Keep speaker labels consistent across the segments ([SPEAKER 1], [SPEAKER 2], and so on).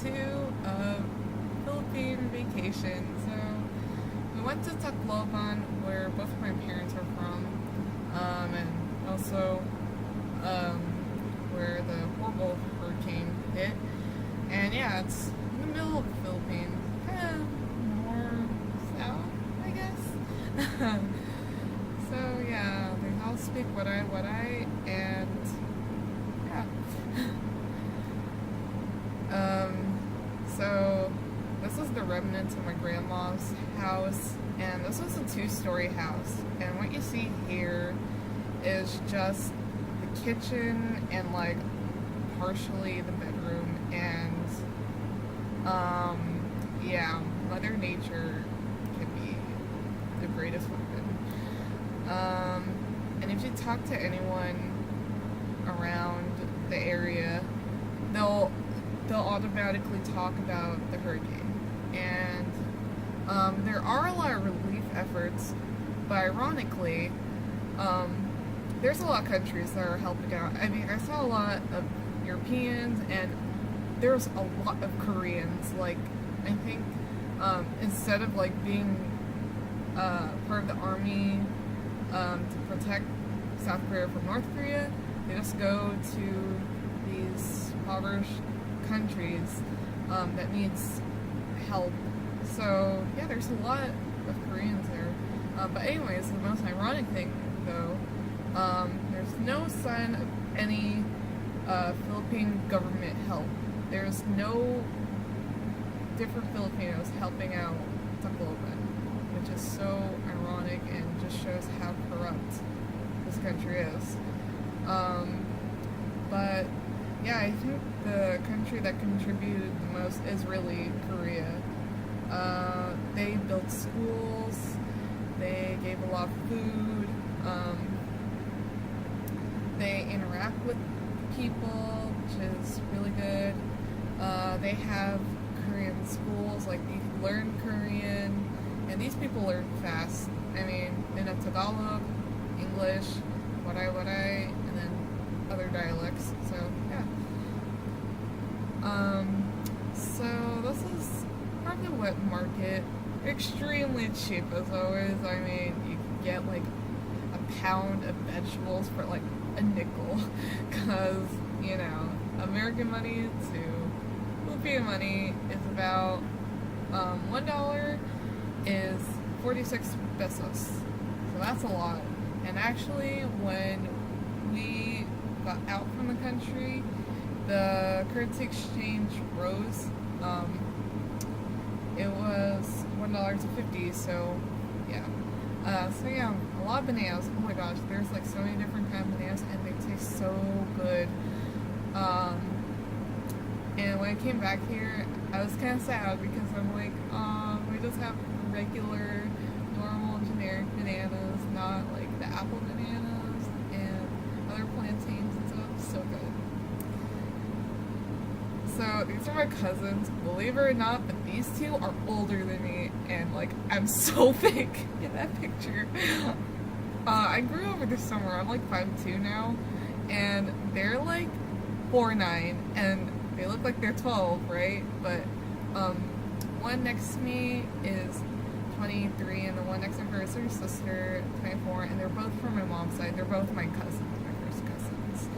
[SPEAKER 1] to a Philippine vacation. So we went to Tacloban, where both of my parents are from, and also where the horrible hurricane hit. And yeah, it's in the middle of the Philippines, kind of more south, I guess. So yeah, they all speak what I, and yeah. So this is the remnants of my grandma's house, and this was a 2-story house. And what you see here is just the kitchen and like partially the bedroom, and yeah, Mother Nature can be the greatest weapon. And if you talk to anyone around the area, they'll automatically talk about the hurricane. And there are a lot of relief efforts, but ironically, there's a lot of countries that are helping out. I mean, I saw a lot of Europeans, and there's a lot of Koreans. Like, I think instead of like being part of the army to protect South Korea from North Korea, they just go to these impoverished countries that needs help. So yeah, there's a lot of Koreans there. But anyways, the most ironic thing though, there's no sign of any Philippine government help. There's no different Filipinos helping out Tacloban, which is so ironic and just shows how corrupt this country is. But yeah, I think the country that contributed the most is really Korea. They built schools, they gave a lot of food, they interact with people, which is really good. They have Korean schools, like you can learn Korean, and these people learn fast. I mean, they know Tagalog, English, what I, and then other dialects, so yeah. So this is probably the wet market. Extremely cheap as always. I mean, you can get like a pound of vegetables for like a nickel, cause you know, American money to Philippine money is about $1 is 46 pesos, so that's a lot. And actually, when we got out from the country, the currency exchange rose. It was $1.50, so yeah. So yeah, a lot of bananas. Oh my gosh, there's like so many different kinds of bananas, and they taste so good. And when I came back here, I was kind of sad because I'm like, we just have regular, normal, generic bananas, not like the apple bananas and other plantains and stuff. So good. So these are my cousins, believe it or not, but these two are older than me, and like, I'm so big in that picture. I grew over the summer. I'm like 5'2" now, and they're like 4'9", and they look like they're 12, right? But one next to me is 23, and the one next to her is her sister, 24, and they're both from my mom's side. They're both my cousins, my first cousins.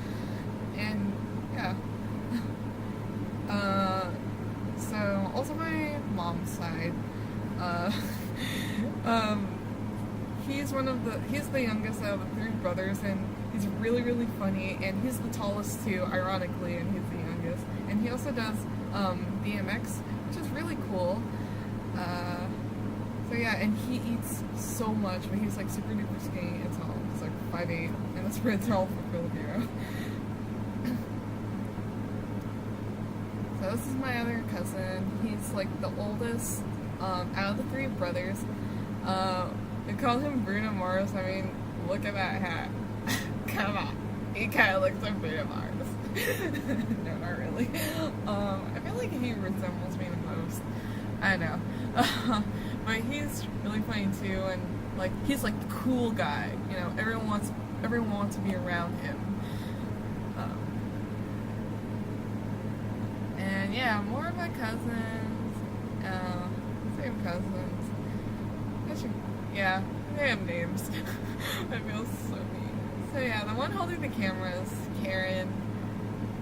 [SPEAKER 1] And yeah. So also my mom's side, he's the youngest out of the 3 brothers, and he's really, really funny, and he's the tallest too, ironically, and he's the youngest. And he also does BMX, which is really cool. So yeah, and he eats so much, but he's like super duper skinny and tall. He's like 5'8", and that's pretty tall for Filipino. So this is my other cousin. He's like the oldest out of the 3 brothers. They call him Bruno Mars. I mean, look at that hat. Come on. He kind of looks like Bruno Mars. No, not really. I feel like he resembles me the most. I know. But he's really funny too, and like, he's like the cool guy. You know, everyone wants to be around him. yeah, more of my cousins. Same cousins. Yeah, they have names. I feel so mean. So yeah, the one holding the camera is Karen.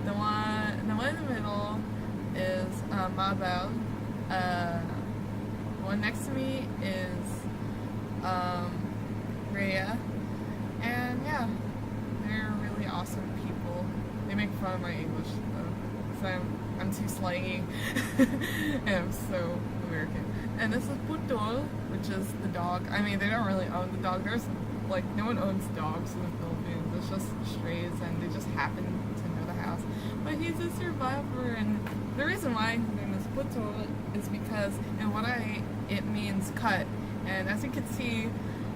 [SPEAKER 1] The one in the middle is Mabel. The one next to me is Rhea. And yeah, they're really awesome people. They make fun of my English though, so I'm too slangy and I'm so American. And this is Putol, which is the dog. I mean, they don't really own the dog. There's like no one owns dogs in the Philippines. It's just strays, and they just happen to know the house. But he's a survivor, and the reason why his name is Putol is because it means cut. And as you can see,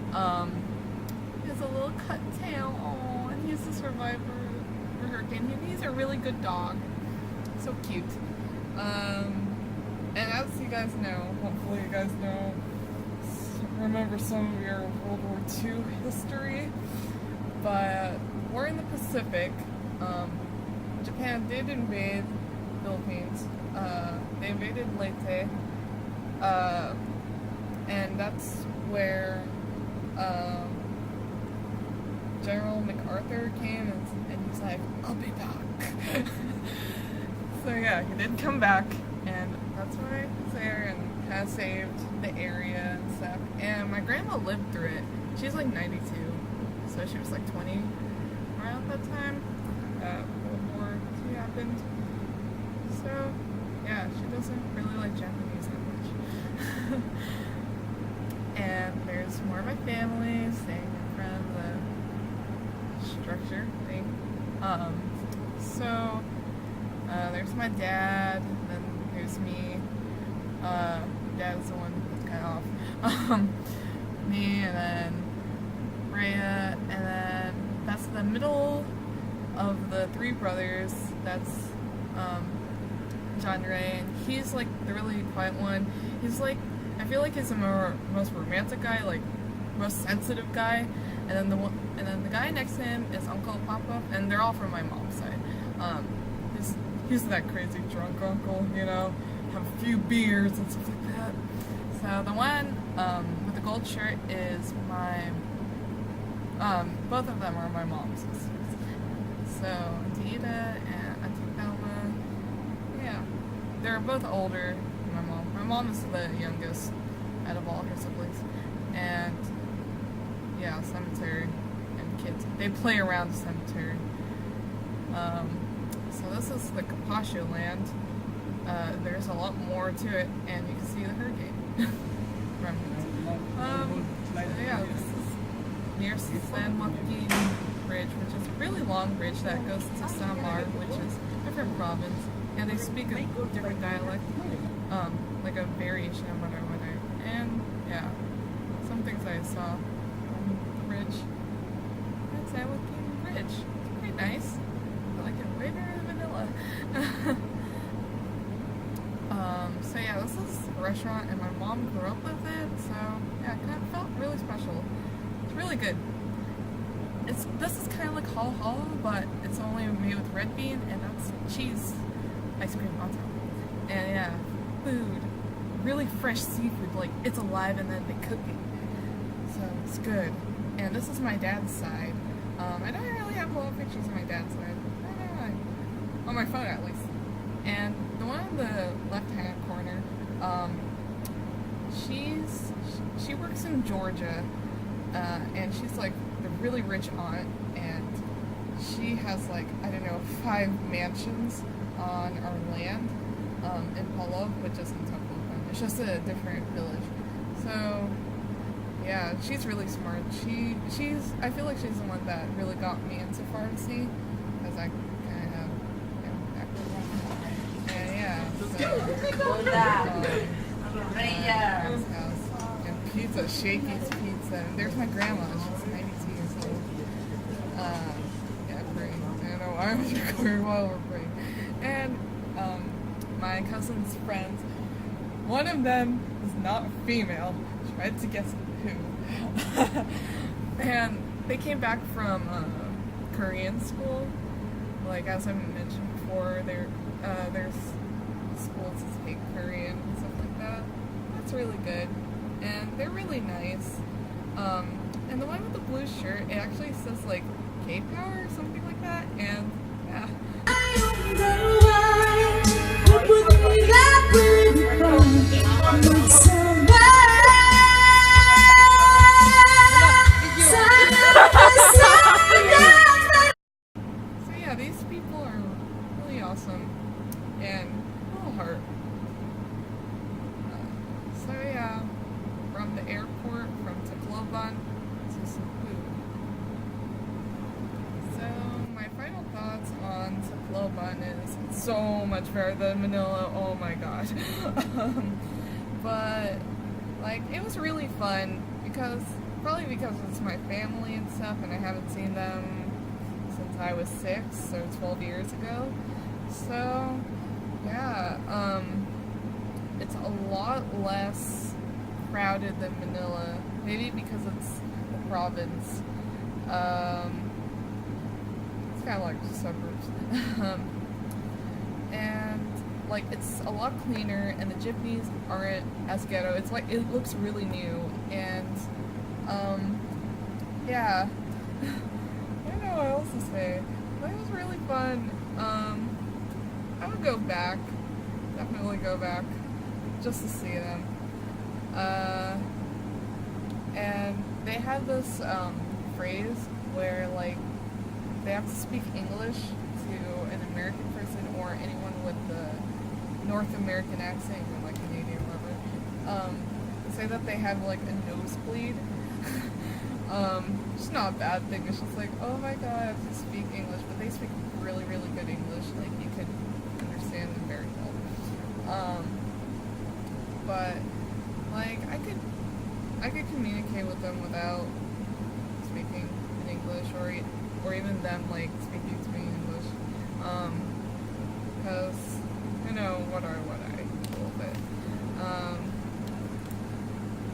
[SPEAKER 1] he has a little cut tail. Oh, and he's a survivor of a hurricane. He's a really good dog. So cute. And as you guys know, hopefully you guys know, remember some of your World War II history, but we're in the Pacific. Japan did invade the Philippines. They invaded Leyte, and that's where General MacArthur came, and he's like, "I'll be back." So yeah, he did come back, and that's why he's there and has saved the area and stuff. And my grandma lived through it. She's like 92, so she was like 20 around that time. World War II happened. So yeah, she doesn't really like Japanese that much. And there's more of my family staying in front of the structure thing. So there's my dad, and then there's me. Dad's the one that's kind of off. Me, and then Rhea, and then that's the middle of the three brothers. That's John Ray, and he's like the really quiet one. He's like, I feel like he's the most romantic guy, like most sensitive guy. And then the guy next to him is Uncle Papa, and they're all from my mom's side. He's that crazy drunk uncle, you know, have a few beers and stuff like that. So the one with the gold shirt is my, both of them are my mom's sisters. So Auntie Ida and Auntie Thelma, yeah, they're both older than my mom. My mom is the youngest out of all her siblings. And yeah, cemetery and kids. They play around the cemetery. So this is the Capaccio land. There's a lot more to it, and you can see the hurricane remnants. Yeah, this is near San Joaquin Bridge, which is a really long bridge that goes to Samar, which is a different province, and they speak a different dialect, like a variation of whatever. And yeah, some things I saw on the bridge. That's San Joaquin Bridge. It's pretty nice. I like it way better than vanilla. So yeah, this is a restaurant, and my mom grew up with it, so yeah, it kind of felt really special. It's really good. This is kind of like Halo Halo, but it's only made with red bean, and that's cheese ice cream on top. And yeah, food, really fresh seafood, like it's alive and then they cook it, so it's good. And this is my dad's side. I don't really have a lot of pictures of my dad's side. I don't know, on my phone at least. And the one on the left-hand corner, she works in Georgia, and she's like the really rich aunt, and she has like, I don't know, 5 mansions on our land, in Polo, which is in Tacloban. It's just a different village. So yeah, she's really smart. I feel like she's the one that really got me into pharmacy, because I kind of have, you know, background. And yeah, and pizza, Shakey's Pizza. And there's my grandma. She's 92 years old. Yeah, praying. I don't know why I was recording while we're praying. And my cousin's friends. One of them is not a female. Tried to guess who. And they came back from Korean school. Like, as I mentioned before, there's it's really good, and they're really nice. And the one with the blue shirt, it actually says like K-Power or something like that, and yeah. So yeah, these people are really awesome, and a little heart. So yeah, from the airport, from Tacloban to some food. So my final thoughts on Tacloban is it's so much better than Manila. Oh my god. But like it was really fun probably because it's my family and stuff, and I haven't seen them since I was 6, so 12 years ago. So yeah, it's a lot less crowded than Manila, maybe because it's the province. It's kind of like suburbs. And like it's a lot cleaner, and the jeepneys aren't as ghetto. It's like it looks really new, and yeah. I don't know what else to say. But it was really fun. I would go back. Definitely go back just to see them. And they have this phrase where like they have to speak English to an American person or anyone with the North American accent, or like Canadian or whatever. Say that they have like a nosebleed. It's not a bad thing. It's just like, oh my god, I have to speak English, but they speak really, really good English. Like you could understand them very well. But like I could communicate with them without speaking in English, or even them like speaking to me in English. Because you know what I a little bit.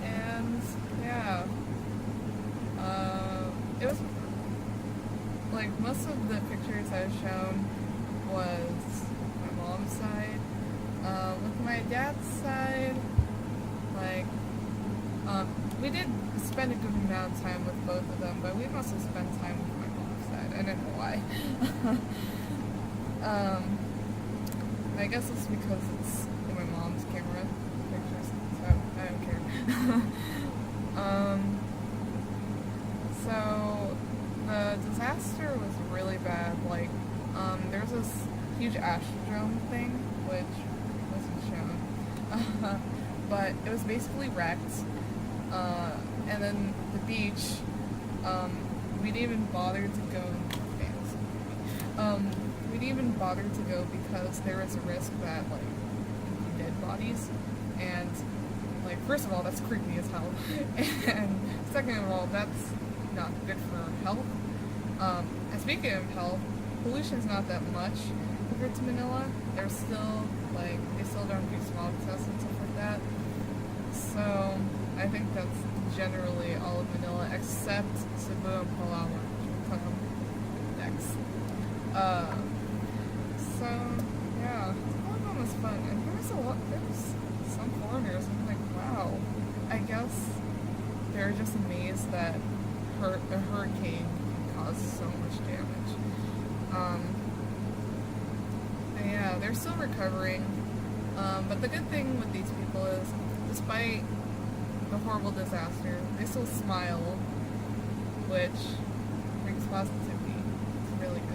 [SPEAKER 1] And yeah. It was like most of the pictures I've shown was my mom's side. With my dad's side, like we did spend a good amount of time with both of them, but we mostly spent time with my mom's side. I don't know why. I guess it's because it's in my mom's camera pictures, so I don't care. So the disaster was really bad. Like, there's this huge astrodome thing, which wasn't shown, but it was basically wrecked. And then the beach, we didn't even bother to go. We didn't even bother to go because there was a risk that like dead bodies, and like first of all that's creepy as hell, and second of all that's not good for health. And speaking of health, pollution's not that much compared to Manila. There's still like they still don't do smog tests and stuff like that. So I think that's generally all of Manila except Cebu and Palawan, which we'll come next. So yeah, Tacloban was fun, and there was some foreigners. I'm like, wow. I guess they're just amazed that a hurricane can cause so much damage. And yeah, they're still recovering. But the good thing with these people is, despite the horrible disaster, they still smile, which brings positivity. It's really good.